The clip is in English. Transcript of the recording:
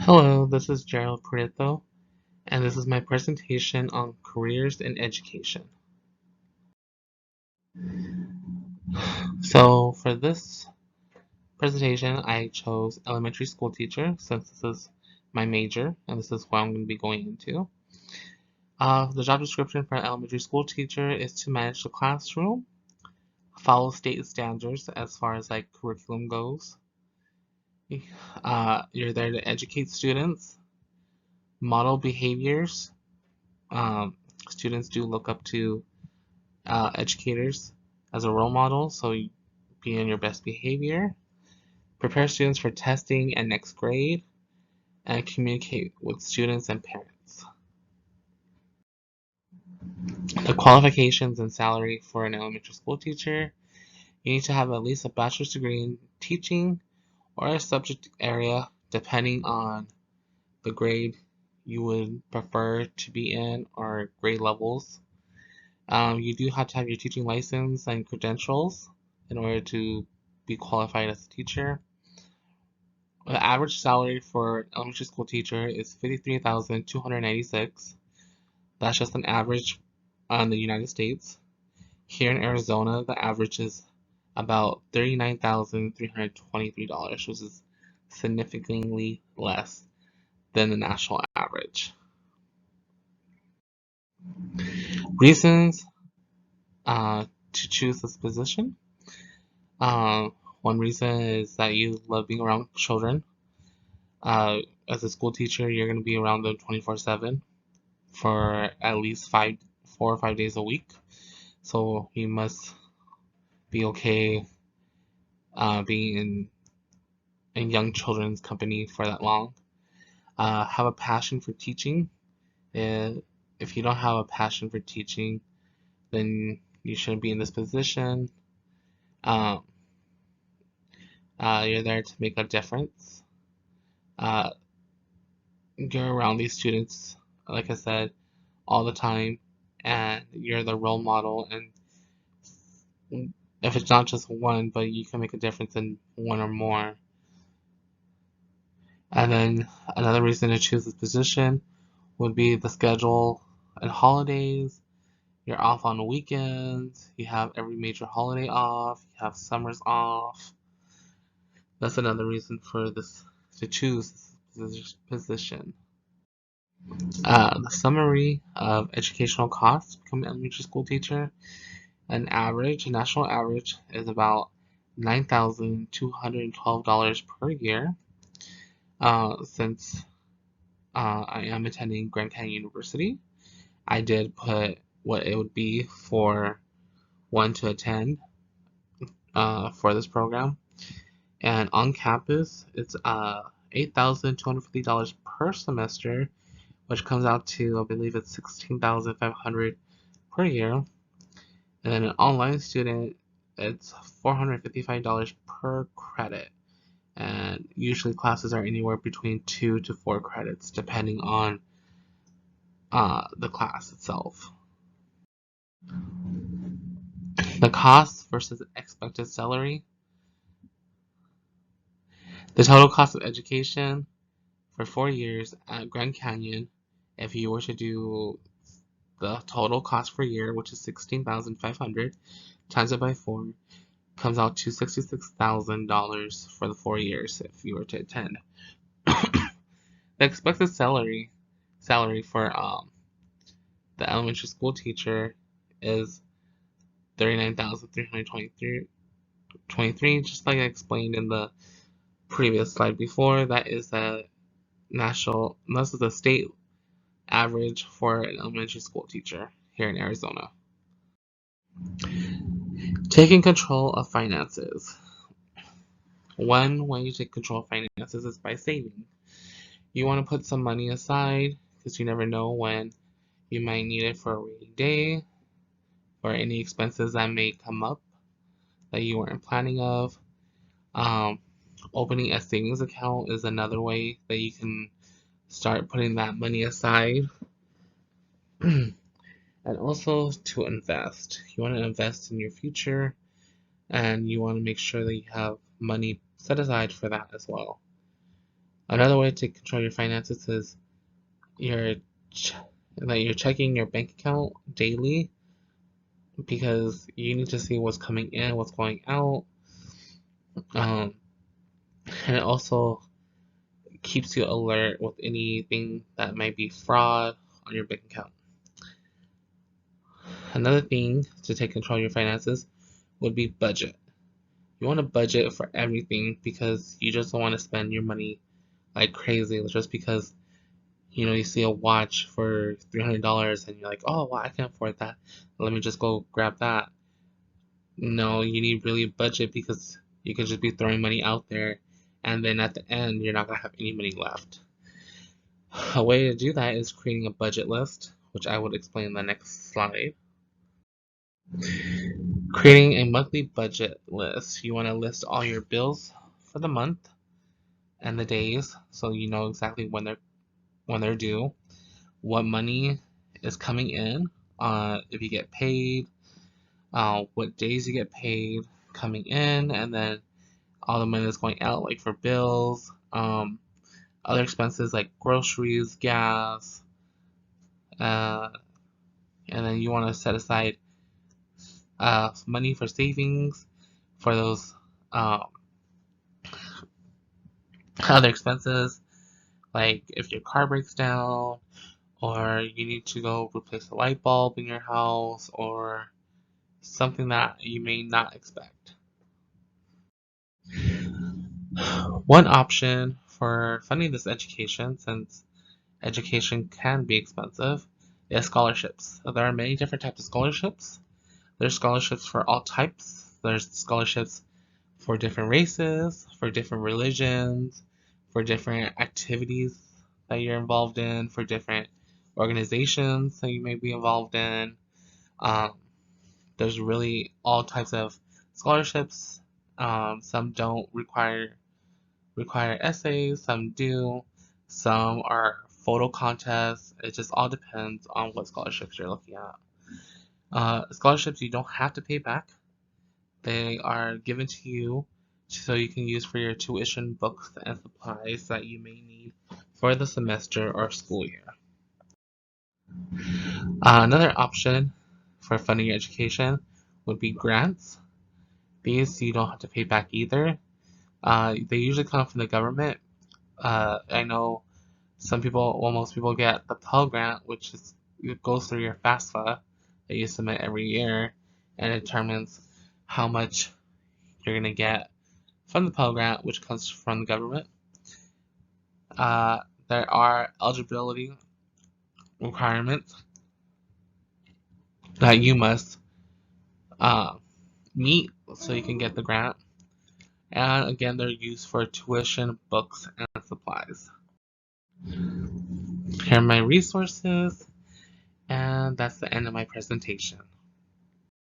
Hello, this is Gerald Prieto, and this is my presentation on careers in education. So, for this presentation, I chose elementary school teacher since this is my major and this is what I'm going to be going into. The job description for an elementary school teacher is to manage the classroom, follow state standards as far as like curriculum goes. You're there to educate students, model behaviors. Um, Students do look up to educators as a role model, so you be on your best behavior, prepare students for testing and next grade, and communicate with students and parents. The qualifications and salary for an elementary school teacher: you need to have at least a bachelor's degree in teaching or a subject area, depending on the grade you would prefer to be in or grade levels. You do have to have your teaching license and credentials in order to be qualified as a teacher. The average salary for an elementary school teacher is $53,296. That's just an average on the United States. Here in Arizona, the average is about $39,323, which is significantly less than the national average. Reasons to choose this position. Uh, One reason is that you love being around children. As a school teacher, you're going to be around them 24/7 for at least 4 or 5 days a week. So you must be okay being in young children's company for that long. Have a passion for teaching. If you don't have a passion for teaching, then you shouldn't be in this position. Um, you're there to make a difference. Uh, you're around these students, like I said, all the time, and you're the role model. And if it's not just one, but you can make a difference in one or more. And then another reason to choose this position would be the schedule and holidays. You're off on the weekends, you have every major holiday off, you have summers off. That's another reason for this to choose this position. The summary of educational costs to become an elementary school teacher: a national average is about $9,212 per year. Since I am attending Grand Canyon University, I did put what it would be for one to attend for this program. And on campus, it's $8,250 per semester, which comes out to, I believe it's $16,500 per year. And then an online student, it's $455 per credit. And usually classes are anywhere between 2 to 4 credits, depending on the class itself. The cost versus expected salary. The total cost of education for 4 years at Grand Canyon, if you were to do the total cost per year, which is $16,500, times it by 4, comes out to $66,000 for the 4 years if you were to attend. The expected salary for the elementary school teacher is 39,323, just like I explained in the previous slide before. That is this is the state average for an elementary school teacher here in Arizona. Taking control of finances. One way you take control of finances is by saving. You want to put some money aside because you never know when you might need it for a rainy day or any expenses that may come up that you weren't planning of. Um, Opening a savings account is another way that you can start putting that money aside. And also to invest. You want to invest in your future, and you want to make sure that you have money set aside for that as well. Another way to control your finances is you're that you're checking your bank account daily because you need to see what's coming in, what's going out, um, and it also keeps you alert with anything that might be fraud on your bank account. Another thing to take control of your finances would be budget. You want to budget for everything because you just don't want to spend your money like crazy just because you see a watch for $300 and you're like, oh, well, I can afford that. Let me just go grab that. No, you need really budget because you could just be throwing money out there and then at the end you're not gonna have any money left. A way to do that is creating a budget list, which I would explain in the next slide. Creating a monthly budget list. You want to list all your bills for the month and the days so you know exactly when they're due, what money is coming in, if you get paid, what days you get paid coming in, and then all the money that's going out, like for bills, other expenses like groceries, gas, uh, and then you want to set aside money for savings for those um, other expenses, like if your car breaks down, or you need to go replace a light bulb in your house, or something that you may not expect. One option for funding this education, since education can be expensive, is scholarships. So there are many different types of scholarships. There's scholarships for all types. There's scholarships for different races, for different religions, for different activities that you're involved in, for different organizations that you may be involved in. Um, there's really all types of scholarships. Some don't require essays, some do, some are photo contests. It just all depends on what scholarships you're looking at. Scholarships you don't have to pay back. They are given to you so you can use for your tuition, books, and supplies that you may need for the semester or school year. Another option for funding your education would be grants. These you don't have to pay back either. They usually come from the government. I know most people get the Pell Grant, which it goes through your FAFSA that you submit every year, and it determines how much you're gonna get from the Pell Grant, which comes from the government. Uh, there are eligibility requirements that you must uh, meet so you can get the grant. And again, they're used for tuition, books, and supplies. Here are my resources, and that's the end of my presentation.